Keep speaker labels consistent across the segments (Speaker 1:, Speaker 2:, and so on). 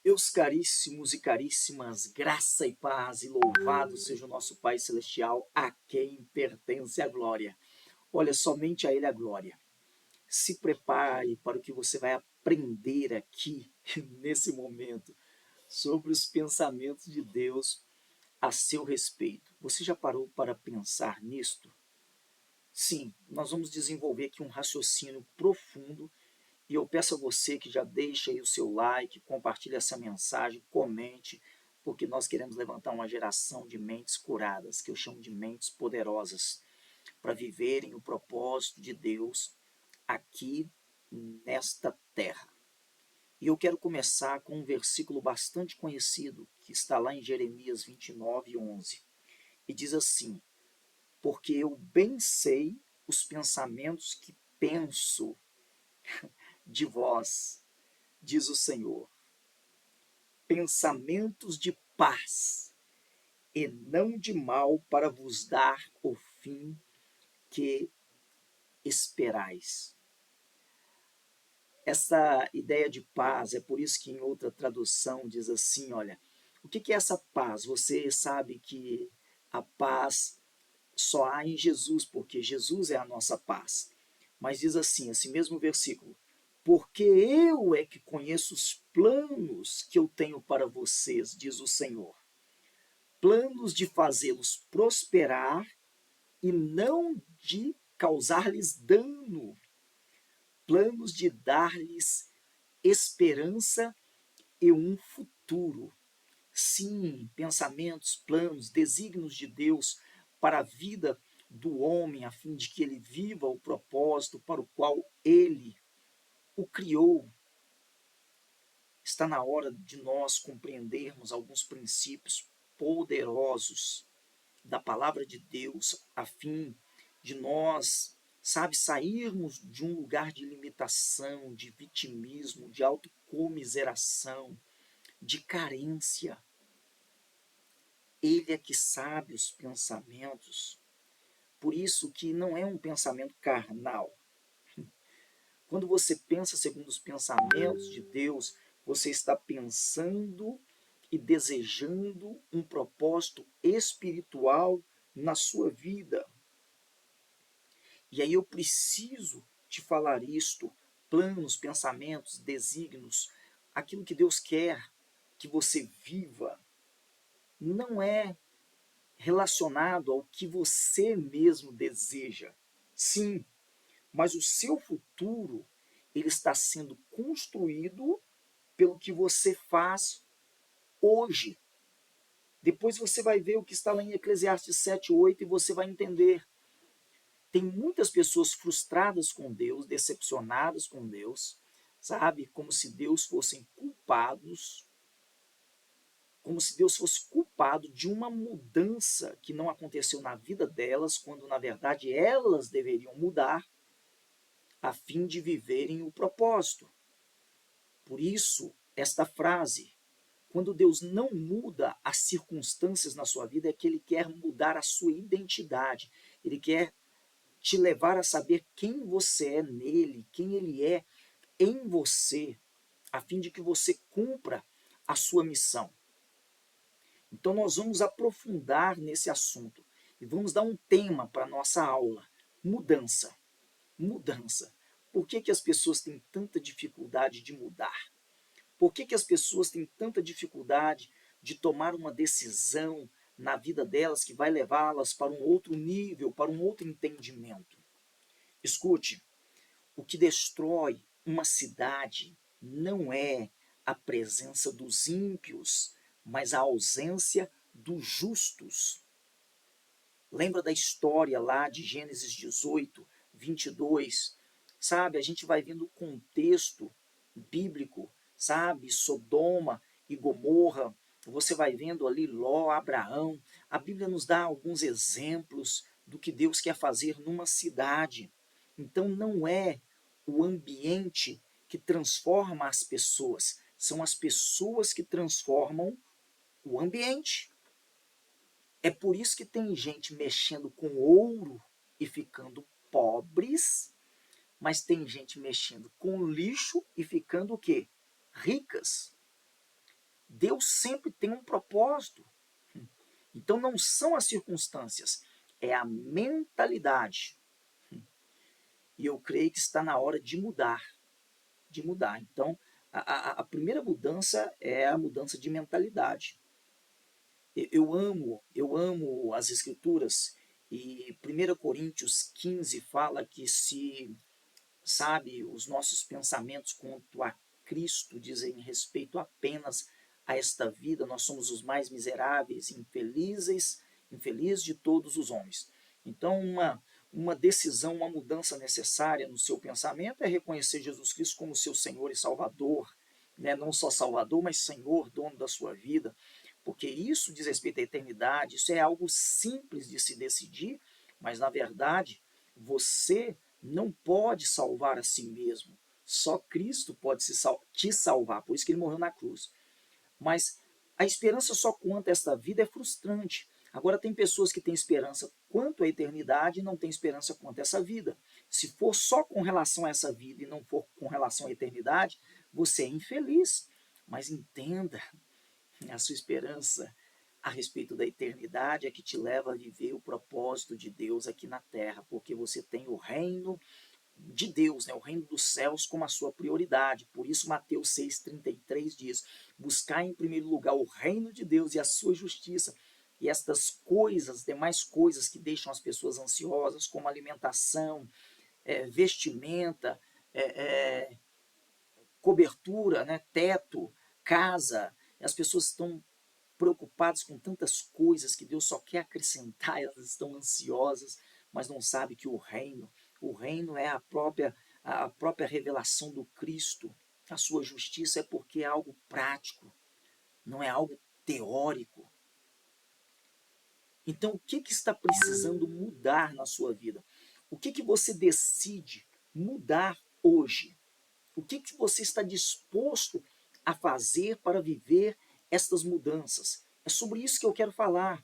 Speaker 1: Meus caríssimos e caríssimas, graça e paz e louvado seja o nosso Pai Celestial, a quem pertence a glória. Olha, somente a Ele a glória. Se prepare para o que você vai aprender aqui, nesse momento, sobre os pensamentos de Deus a seu respeito. Você já parou para pensar nisto? Sim, nós vamos desenvolver aqui um raciocínio profundo. E eu peço a você que já deixe aí o seu like, compartilhe essa mensagem, comente, porque nós queremos levantar uma geração de mentes curadas, que eu chamo de mentes poderosas, para viverem o propósito de Deus aqui nesta terra. E eu quero começar com um versículo bastante conhecido, que está lá em Jeremias 29:11, e diz assim: porque eu bem sei os pensamentos que penso de vós, diz o Senhor, pensamentos de paz e não de mal, para vos dar o fim que esperais. Essa ideia de paz, é por isso que em outra tradução diz assim, olha, o que é essa paz? Você sabe que a paz só há em Jesus, porque Jesus é a nossa paz. Mas diz assim, esse mesmo versículo, porque eu é que conheço os planos que eu tenho para vocês, diz o Senhor. Planos de fazê-los prosperar e não de causar-lhes dano. Planos de dar-lhes esperança e um futuro. Sim, pensamentos, planos, desígnios de Deus para a vida do homem, a fim de que ele viva o propósito para o qual ele o criou. Está na hora de nós compreendermos alguns princípios poderosos da palavra de Deus, a fim de nós, sairmos de um lugar de limitação, de vitimismo, de autocomiseração, de carência. Ele é que sabe os pensamentos, por isso que não é um pensamento carnal. Quando você pensa segundo os pensamentos de Deus, você está pensando e desejando um propósito espiritual na sua vida. E aí eu preciso te falar isto, planos, pensamentos, desígnios, aquilo que Deus quer que você viva, não é relacionado ao que você mesmo deseja. Sim, mas o seu futuro, ele está sendo construído pelo que você faz hoje. Depois você vai ver o que está lá em Eclesiastes 7:8 e você vai entender. Tem muitas pessoas frustradas com Deus, decepcionadas com Deus, sabe? Como se Deus fossem culpados, como se Deus fosse culpado de uma mudança que não aconteceu na vida delas, quando na verdade elas deveriam mudar a fim de viverem o propósito. Por isso, esta frase, quando Deus não muda as circunstâncias na sua vida, é que Ele quer mudar a sua identidade. Ele quer te levar a saber quem você é nele, quem Ele é em você, a fim de que você cumpra a sua missão. Então nós vamos aprofundar nesse assunto e vamos dar um tema para a nossa aula: mudança. Mudança. Por que as pessoas têm tanta dificuldade de mudar? Por que as pessoas têm tanta dificuldade de tomar uma decisão na vida delas que vai levá-las para um outro nível, para um outro entendimento? Escute, o que destrói uma cidade não é a presença dos ímpios, mas a ausência dos justos. Lembra da história lá de Gênesis 18:22? Sabe, a gente vai vendo o contexto bíblico, sabe, Sodoma e Gomorra, você vai vendo ali Ló, Abraão. A Bíblia nos dá alguns exemplos do que Deus quer fazer numa cidade. Então não é o ambiente que transforma as pessoas, são as pessoas que transformam o ambiente. É por isso que tem gente mexendo com ouro e ficando pobres, mas tem gente mexendo com lixo e ficando o quê? Ricas. Deus sempre tem um propósito. Então não são as circunstâncias, é a mentalidade. E eu creio que está na hora de mudar, de mudar. Então, a primeira mudança é a mudança de mentalidade. Eu amo as escrituras e 1 Coríntios 15 fala que se, sabe, os nossos pensamentos quanto a Cristo dizem respeito apenas a esta vida, nós somos os mais miseráveis, infelizes de todos os homens. Então, uma decisão, uma mudança necessária no seu pensamento é reconhecer Jesus Cristo como seu Senhor e Salvador, né? Não só Salvador, mas Senhor, dono da sua vida, porque isso diz respeito à eternidade, isso é algo simples de se decidir, mas na verdade você não pode salvar a si mesmo. Só Cristo pode te salvar, por isso que ele morreu na cruz. Mas a esperança só quanto a esta vida é frustrante. Agora tem pessoas que têm esperança quanto à eternidade e não têm esperança quanto a essa vida. Se for só com relação a essa vida e não for com relação à eternidade, você é infeliz. Mas entenda, a sua esperança a respeito da eternidade é que te leva a viver o propósito de Deus aqui na terra, porque você tem o reino de Deus, né, o reino dos céus como a sua prioridade. Por isso Mateus 6,33 diz: buscar em primeiro lugar o reino de Deus e a sua justiça, e estas coisas, demais coisas que deixam as pessoas ansiosas, como alimentação, vestimenta, cobertura, né, teto, casa, as pessoas estão preocupadas com tantas coisas que Deus só quer acrescentar, elas estão ansiosas, mas não sabem que o reino é a própria revelação do Cristo. A sua justiça é porque é algo prático, não é algo teórico. Então, o que está precisando mudar na sua vida? O que você decide mudar hoje? O que você está disposto a fazer para viver estas mudanças? É sobre isso que eu quero falar,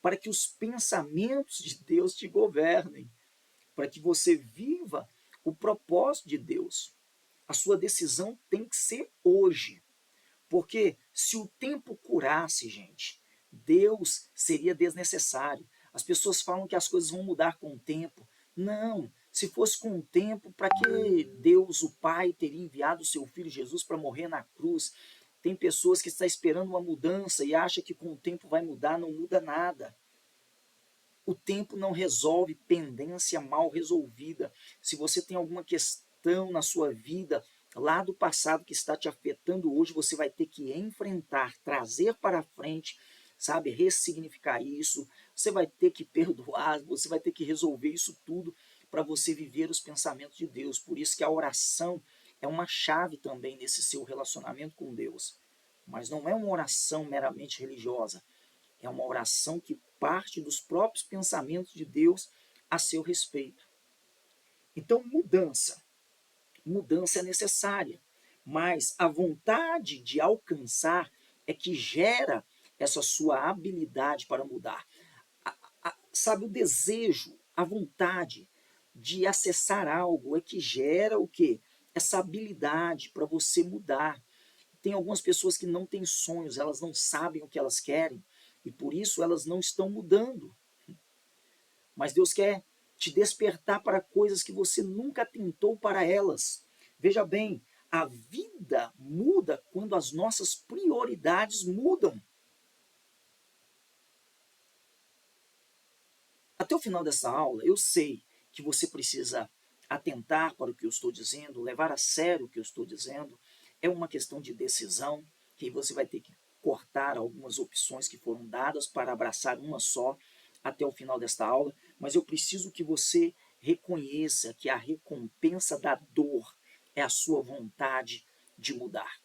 Speaker 1: para que os pensamentos de Deus te governem, para que você viva o propósito de Deus. A sua decisão tem que ser hoje, porque se o tempo curasse, gente, Deus seria desnecessário. As pessoas falam que as coisas vão mudar com o tempo. Não, se fosse com o tempo, para que Deus, o Pai, teria enviado o seu Filho Jesus para morrer na cruz? Tem pessoas que estão esperando uma mudança e acham que com o tempo vai mudar, não muda nada. O tempo não resolve pendência mal resolvida. Se você tem alguma questão na sua vida lá do passado que está te afetando hoje, você vai ter que enfrentar, trazer para frente, sabe, ressignificar isso. Você vai ter que perdoar, você vai ter que resolver isso tudo para você viver os pensamentos de Deus. Por isso que a oração é uma chave também nesse seu relacionamento com Deus. Mas não é uma oração meramente religiosa. É uma oração que parte dos próprios pensamentos de Deus a seu respeito. Então, mudança é necessária, mas a vontade de alcançar é que gera essa sua habilidade para mudar. Sabe, o desejo, a vontade de acessar algo é que gera o quê? Essa habilidade para você mudar. Tem algumas pessoas que não têm sonhos, elas não sabem o que elas querem e por isso elas não estão mudando. Mas Deus quer te despertar para coisas que você nunca tentou para elas. Veja bem, a vida muda quando as nossas prioridades mudam. Até o final dessa aula, eu sei que você precisa atentar para o que eu estou dizendo, levar a sério o que eu estou dizendo. É uma questão de decisão, que você vai ter que cortar algumas opções que foram dadas para abraçar uma só até o final desta aula, mas eu preciso que você reconheça que a recompensa da dor é a sua vontade de mudar.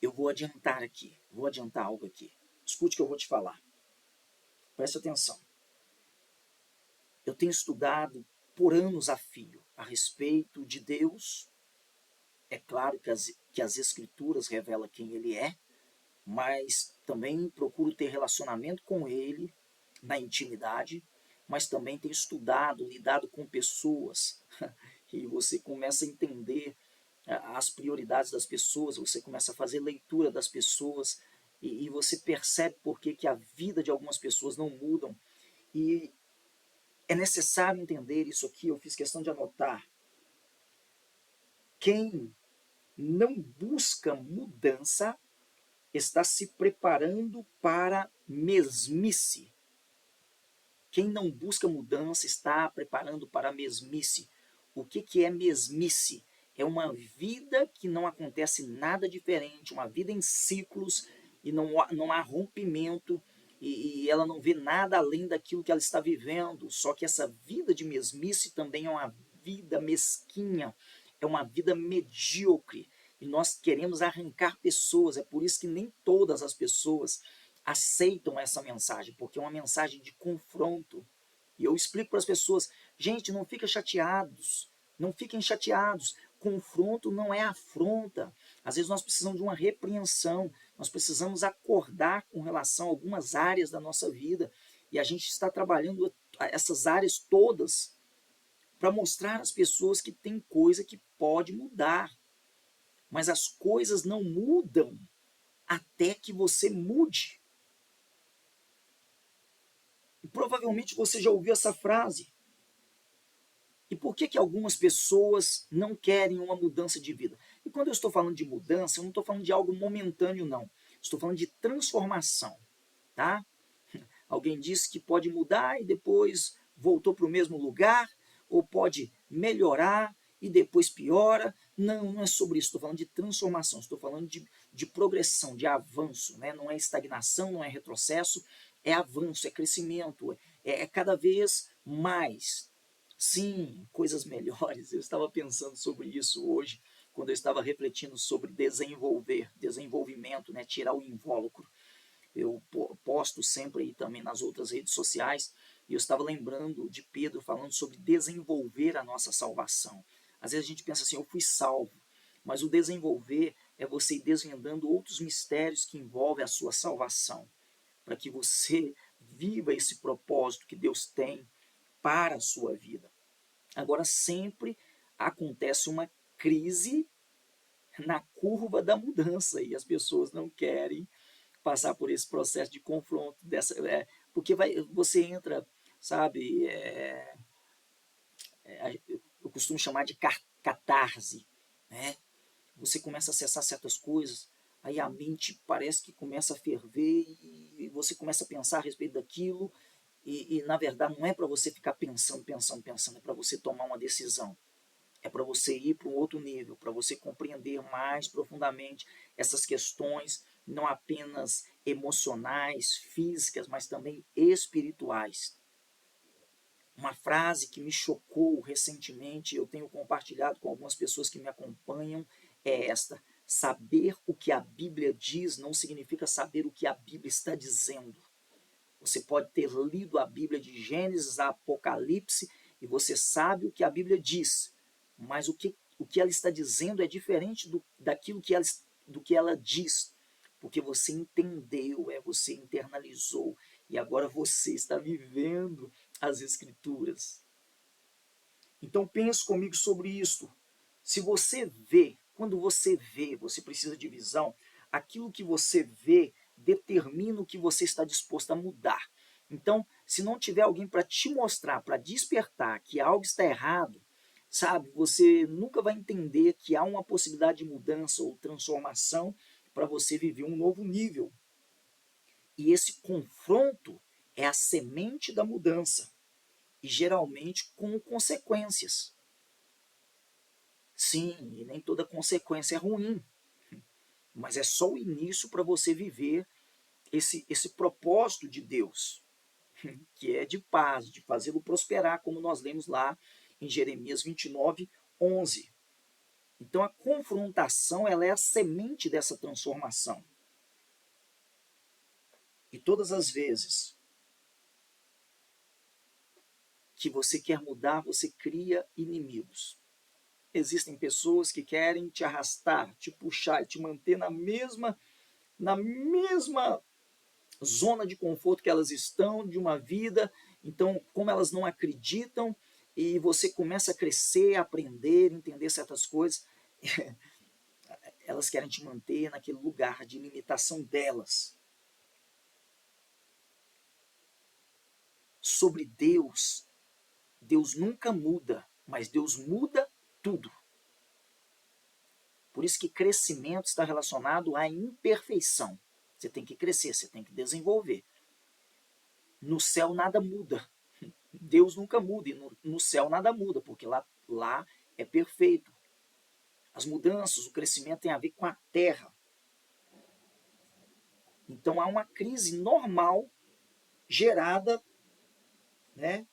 Speaker 1: Eu vou adiantar algo aqui. Escute o que eu vou te falar. Preste atenção. Eu tenho estudado por anos a fio a respeito de Deus. É claro que as Escrituras revelam quem Ele é, mas também procuro ter relacionamento com Ele na intimidade, mas também tenho estudado, lidado com pessoas, e você começa a entender as prioridades das pessoas, você começa a fazer leitura das pessoas e você percebe por que a vida de algumas pessoas não mudam. E é necessário entender isso aqui, eu fiz questão de anotar. Quem não busca mudança está se preparando para mesmice. Quem não busca mudança está preparando para a mesmice. O que é mesmice? É uma vida que não acontece nada diferente, uma vida em ciclos e não há rompimento e ela não vê nada além daquilo que ela está vivendo. Só que essa vida de mesmice também é uma vida mesquinha, é uma vida medíocre. E nós queremos arrancar pessoas, é por isso que nem todas as pessoas aceitam essa mensagem, porque é uma mensagem de confronto. E eu explico para as pessoas, gente, não fiquem chateados, não fiquem chateados. Confronto não é afronta. Às vezes nós precisamos de uma repreensão, nós precisamos acordar com relação a algumas áreas da nossa vida. E a gente está trabalhando essas áreas todas para mostrar às pessoas que tem coisa que pode mudar. Mas as coisas não mudam até que você mude. E provavelmente você já ouviu essa frase. E por que algumas pessoas não querem uma mudança de vida? E quando eu estou falando de mudança, eu não estou falando de algo momentâneo, não. Estou falando de transformação. Tá? Alguém disse que pode mudar e depois voltou para o mesmo lugar, ou pode melhorar e depois piora. Não, não é sobre isso. Estou falando de transformação, estou falando de progressão, de avanço. Né? Não é estagnação, não é retrocesso, é avanço, é crescimento, é cada vez mais. Sim, coisas melhores. Eu estava pensando sobre isso hoje, quando eu estava refletindo sobre desenvolvimento, né? Tirar o invólucro. Eu posto sempre aí também nas outras redes sociais, e eu estava lembrando de Pedro falando sobre desenvolver a nossa salvação. Às vezes a gente pensa assim, eu fui salvo, mas o desenvolver é você ir desvendando outros mistérios que envolvem a sua salvação, para que você viva esse propósito que Deus tem para a sua vida. Agora, sempre acontece uma crise na curva da mudança e as pessoas não querem passar por esse processo de confronto, porque você entra, sabe, eu costumo chamar de catarse, né? Você começa a acessar certas coisas, aí a mente parece que começa a ferver e você começa a pensar a respeito daquilo e na verdade não é para você ficar pensando, é para você tomar uma decisão. É para você ir para um outro nível, para você compreender mais profundamente essas questões, não apenas emocionais, físicas, mas também espirituais. Uma frase que me chocou recentemente, eu tenho compartilhado com algumas pessoas que me acompanham, é esta: saber o que a Bíblia diz não significa saber o que a Bíblia está dizendo. Você pode ter lido a Bíblia de Gênesis a Apocalipse e você sabe o que a Bíblia diz, mas o que ela está dizendo é diferente daquilo do que ela diz, porque você entendeu, você internalizou e agora você está vivendo as Escrituras. Então pense comigo sobre isso. Se você vê, quando você vê, você precisa de visão, aquilo que você vê determina o que você está disposto a mudar. Então, se não tiver alguém para te mostrar, para despertar que algo está errado, sabe, você nunca vai entender que há uma possibilidade de mudança ou transformação para você viver um novo nível. E esse confronto é a semente da mudança, e geralmente com consequências. Sim, e nem toda consequência é ruim, mas é só o início para você viver esse propósito de Deus, que é de paz, de fazê-lo prosperar, como nós lemos lá em Jeremias 29, 11. Então a confrontação, ela é a semente dessa transformação. E todas as vezes que você quer mudar, você cria inimigos. Existem pessoas que querem te arrastar, te puxar e te manter na mesma zona de conforto que elas estão, de uma vida. Então, como elas não acreditam e você começa a crescer, a aprender, entender certas coisas, elas querem te manter naquele lugar de limitação delas. Sobre Deus, Deus nunca muda, mas Deus muda tudo. Por isso que crescimento está relacionado à imperfeição. Você tem que crescer, você tem que desenvolver. No céu nada muda. Deus nunca muda e no céu nada muda, porque lá é perfeito. As mudanças, o crescimento tem a ver com a terra. Então há uma crise normal gerada, né,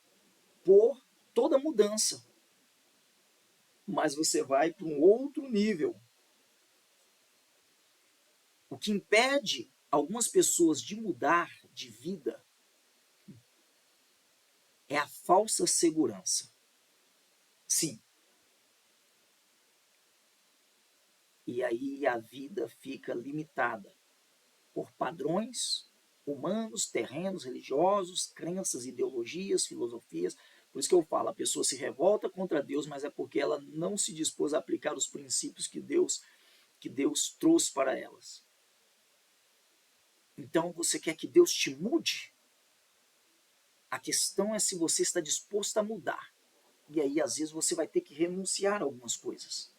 Speaker 1: por toda mudança. Mas você vai para um outro nível. O que impede algumas pessoas de mudar de vida é a falsa segurança. Sim. E aí a vida fica limitada por padrões humanos, terrenos, religiosos, crenças, ideologias, filosofias. Por isso que eu falo, a pessoa se revolta contra Deus, mas é porque ela não se dispôs a aplicar os princípios que Deus trouxe para elas. Então você quer que Deus te mude? A questão é se você está disposto a mudar. E aí, às vezes, você vai ter que renunciar a algumas coisas.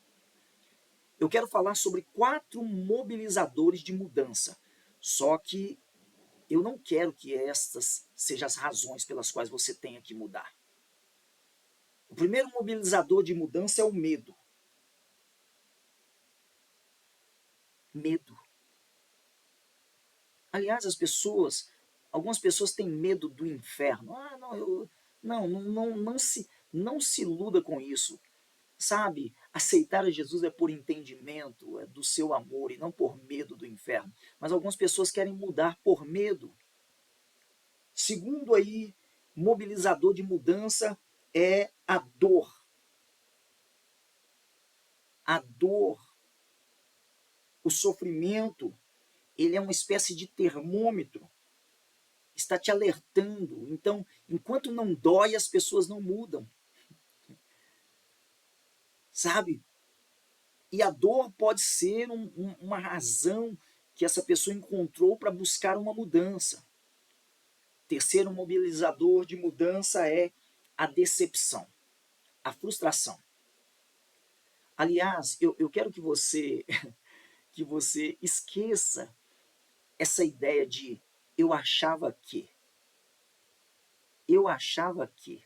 Speaker 1: Eu quero falar sobre 4 mobilizadores de mudança. Só que eu não quero que estas sejam as razões pelas quais você tenha que mudar. O primeiro mobilizador de mudança é o medo. Medo. Aliás, algumas pessoas têm medo do inferno. Não se iluda com isso. Sabe, aceitar a Jesus é por entendimento, é do seu amor e não por medo do inferno. Mas algumas pessoas querem mudar por medo. Segundo aí, mobilizador de mudança é a dor. A dor, o sofrimento, ele é uma espécie de termômetro. Está te alertando. Então, enquanto não dói, as pessoas não mudam. Sabe? E a dor pode ser uma razão que essa pessoa encontrou para buscar uma mudança. Terceiro mobilizador de mudança é a decepção, a frustração. Aliás, eu quero que você esqueça essa ideia de eu achava que. Eu achava que.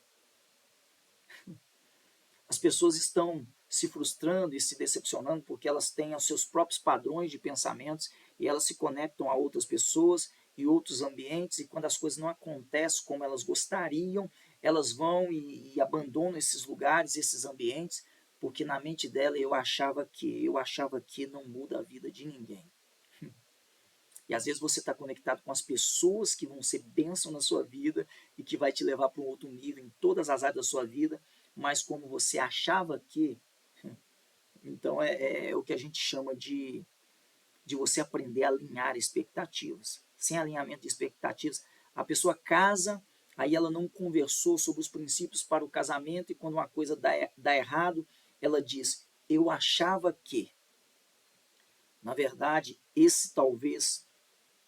Speaker 1: As pessoas estão se frustrando e se decepcionando porque elas têm os seus próprios padrões de pensamentos e elas se conectam a outras pessoas e outros ambientes, e quando as coisas não acontecem como elas gostariam, elas vão e abandonam esses lugares, esses ambientes, porque na mente dela eu achava que não muda a vida de ninguém. E às vezes você está conectado com as pessoas que vão ser bênção na sua vida e que vai te levar para um outro nível em todas as áreas da sua vida, mas como você achava que, então é o que a gente chama de você aprender a alinhar expectativas. Sem alinhamento de expectativas, a pessoa casa, aí ela não conversou sobre os princípios para o casamento e quando uma coisa dá errado, ela diz, eu achava que. Na verdade, esse talvez,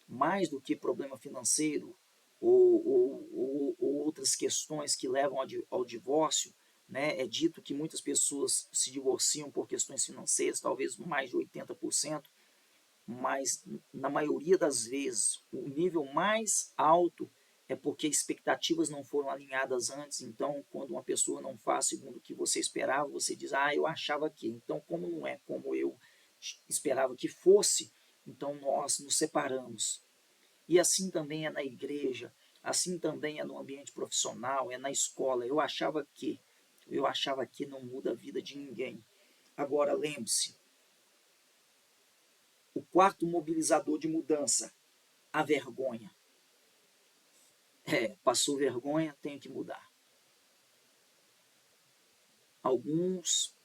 Speaker 1: mais do que problema financeiro ou outras questões que levam ao divórcio, né, é dito que muitas pessoas se divorciam por questões financeiras, talvez mais de 80%, mas na maioria das vezes o nível mais alto é porque expectativas não foram alinhadas antes. Então, quando uma pessoa não faz segundo o que você esperava, você diz, eu achava que. Então, como não é como eu esperava que fosse, então nós nos separamos. E assim também é na igreja, assim também é no ambiente profissional, é na escola. Eu achava que não muda a vida de ninguém. Agora, lembre-se, o quarto mobilizador de mudança, a vergonha. Passou vergonha, tem que mudar. Alguns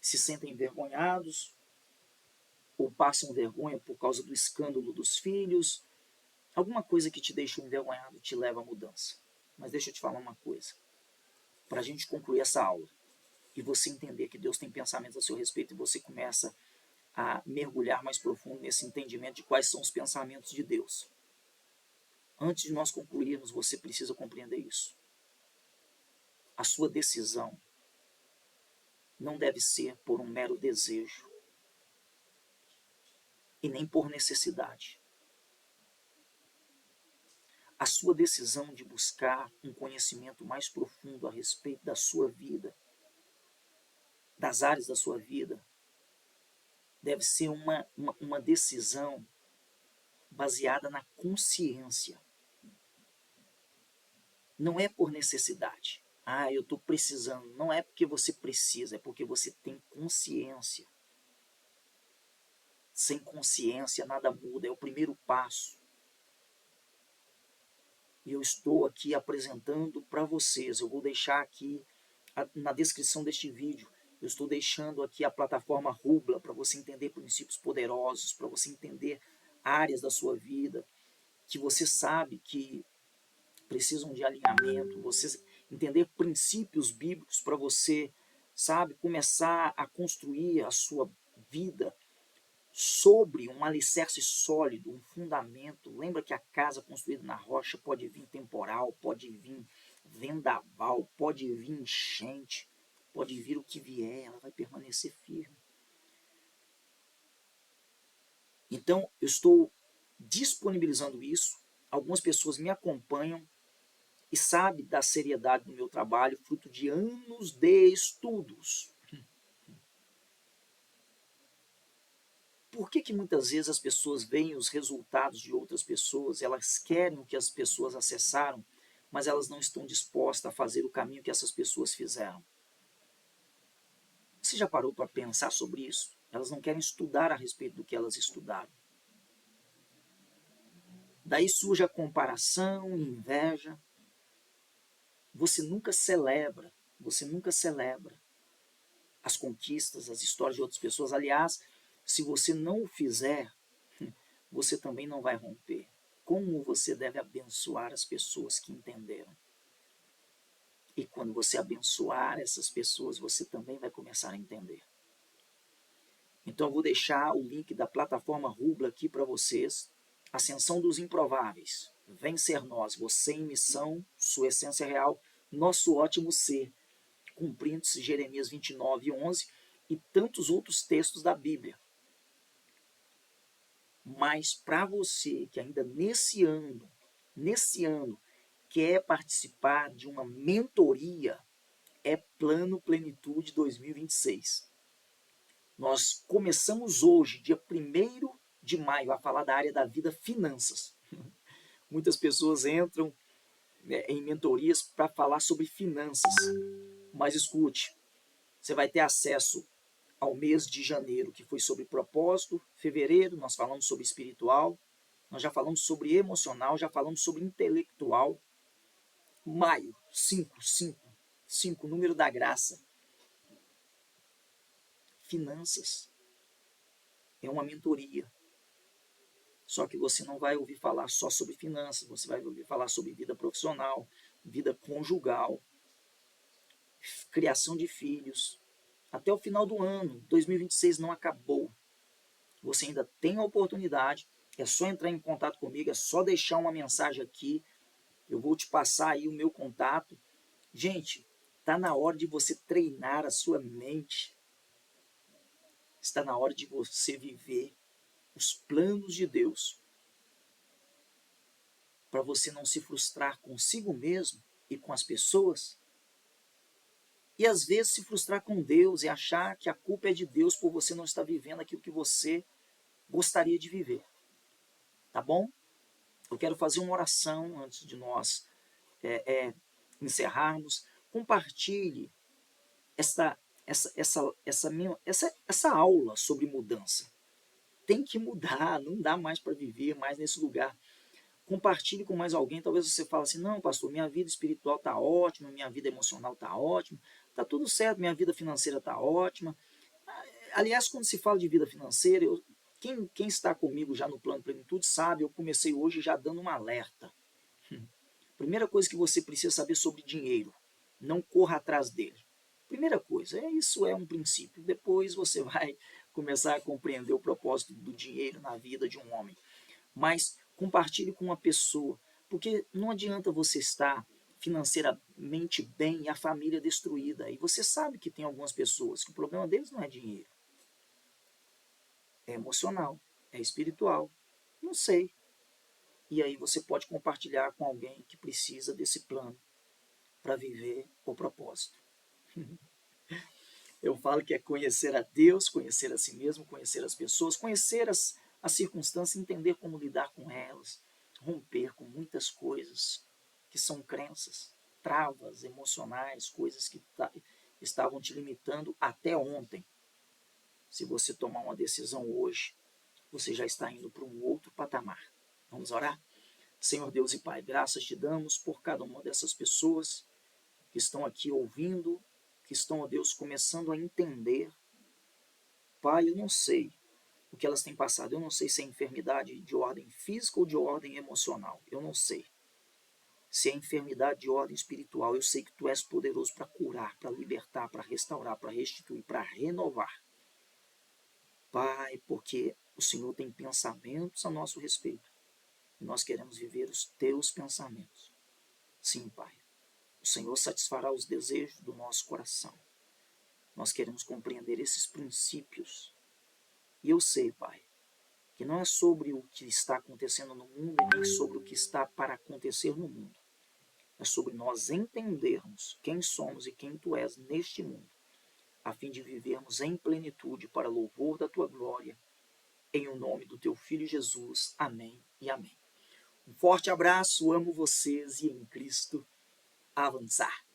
Speaker 1: se sentem envergonhados ou passam vergonha por causa do escândalo dos filhos. Alguma coisa que te deixou envergonhado te leva à mudança. Mas deixa eu te falar uma coisa, para a gente concluir essa aula. e você entender que Deus tem pensamentos a seu respeito e você começa a mergulhar mais profundo nesse entendimento de quais são os pensamentos de Deus. Antes de nós concluirmos, você precisa compreender isso. A sua decisão não deve ser por um mero desejo e nem por necessidade. A sua decisão de buscar um conhecimento mais profundo a respeito da sua vida, das áreas da sua vida, deve ser uma decisão baseada na consciência. Não é por necessidade. Ah, eu estou precisando. Não é porque você precisa, é porque você tem consciência. Sem consciência nada muda, é o primeiro passo. E eu estou aqui apresentando para vocês, eu vou deixar aqui na descrição deste vídeo, eu estou deixando aqui a plataforma Rubla para você entender princípios poderosos, para você entender áreas da sua vida que você sabe que precisam de alinhamento, você entender princípios bíblicos para você, sabe, começar a construir a sua vida sobre um alicerce sólido, um fundamento. Lembra que a casa construída na rocha pode vir temporal, pode vir vendaval, pode vir enchente, pode vir o que vier, ela vai permanecer firme. Então, eu estou disponibilizando isso. Algumas pessoas me acompanham e sabem da seriedade do meu trabalho, fruto de anos de estudos. Por que muitas vezes as pessoas veem os resultados de outras pessoas, elas querem o que as pessoas acessaram, mas elas não estão dispostas a fazer o caminho que essas pessoas fizeram? Você já parou para pensar sobre isso? Elas não querem estudar a respeito do que elas estudaram. Daí surge a comparação, inveja. Você nunca celebra as conquistas, as histórias de outras pessoas. Aliás, se você não o fizer, você também não vai romper. Como você deve abençoar as pessoas que entenderam? E quando você abençoar essas pessoas, você também vai começar a entender. Então eu vou deixar o link da plataforma Rubla aqui para vocês. Ascensão dos Improváveis. Vencer nós, você em missão, sua essência real, nosso ótimo ser. Cumprindo-se Jeremias 29:11 e tantos outros textos da Bíblia. Mas para você que ainda nesse ano, quer participar de uma mentoria, é Plano Plenitude 2026. Nós começamos hoje, dia 1º de maio, a falar da área da vida finanças. Muitas pessoas entram em mentorias para falar sobre finanças. Mas escute, você vai ter acesso ao mês de janeiro, que foi sobre propósito. Fevereiro, nós falamos sobre espiritual. Nós já falamos sobre emocional, já falamos sobre intelectual. Maio, 5, número da graça. Finanças. É uma mentoria. Só que você não vai ouvir falar só sobre finanças, você vai ouvir falar sobre vida profissional, vida conjugal, criação de filhos. Até o final do ano, 2026 não acabou. Você ainda tem a oportunidade, é só entrar em contato comigo, é só deixar uma mensagem aqui, eu vou te passar aí o meu contato. Gente, está na hora de você treinar a sua mente. Está na hora de você viver os planos de Deus, para você não se frustrar consigo mesmo e com as pessoas, e às vezes se frustrar com Deus e achar que a culpa é de Deus por você não estar vivendo aquilo que você gostaria de viver. Tá bom? Eu quero fazer uma oração antes de nós encerrarmos. Compartilhe essa aula sobre mudança. Tem que mudar, não dá mais para viver mais nesse lugar. Compartilhe com mais alguém. Talvez você fale assim, não, pastor, minha vida espiritual está ótima, minha vida emocional está ótima, está tudo certo, minha vida financeira está ótima. Aliás, quando se fala de vida financeira, quem está comigo já no Plano Plenitude sabe, eu comecei hoje já dando um alerta. Primeira coisa que você precisa saber sobre dinheiro, não corra atrás dele. Primeira coisa, isso é um princípio. Depois você vai começar a compreender o propósito do dinheiro na vida de um homem. Mas compartilhe com uma pessoa, porque não adianta você estar financeiramente bem e a família destruída. E você sabe que tem algumas pessoas que o problema deles não é dinheiro, é emocional, é espiritual, não sei. E aí você pode compartilhar com alguém que precisa desse plano para viver o propósito. Eu falo que é conhecer a Deus, conhecer a si mesmo, conhecer as pessoas, conhecer as circunstâncias, entender como lidar com elas, romper com muitas coisas que são crenças, travas emocionais, coisas que estavam te limitando até ontem. Se você tomar uma decisão hoje, você já está indo para um outro patamar. Vamos orar? Senhor Deus e Pai, graças te damos por cada uma dessas pessoas que estão aqui ouvindo, que estão, ó Deus, começando a entender. Pai, eu não sei o que elas têm passado, eu não sei se é enfermidade de ordem física ou de ordem emocional, eu não sei. Se é enfermidade de ordem espiritual, eu sei que Tu és poderoso para curar, para libertar, para restaurar, para restituir, para renovar. Pai, porque o Senhor tem pensamentos a nosso respeito e nós queremos viver os Teus pensamentos. Sim, Pai, o Senhor satisfará os desejos do nosso coração. Nós queremos compreender esses princípios. E eu sei, Pai, que não é sobre o que está acontecendo no mundo e nem sobre o que está para acontecer no mundo. É sobre nós entendermos quem somos e quem Tu és neste mundo, a fim de vivermos em plenitude para louvor da Tua glória. Em o nome do Teu Filho Jesus. Amém e amém. Um forte abraço, amo vocês e em Cristo avançar.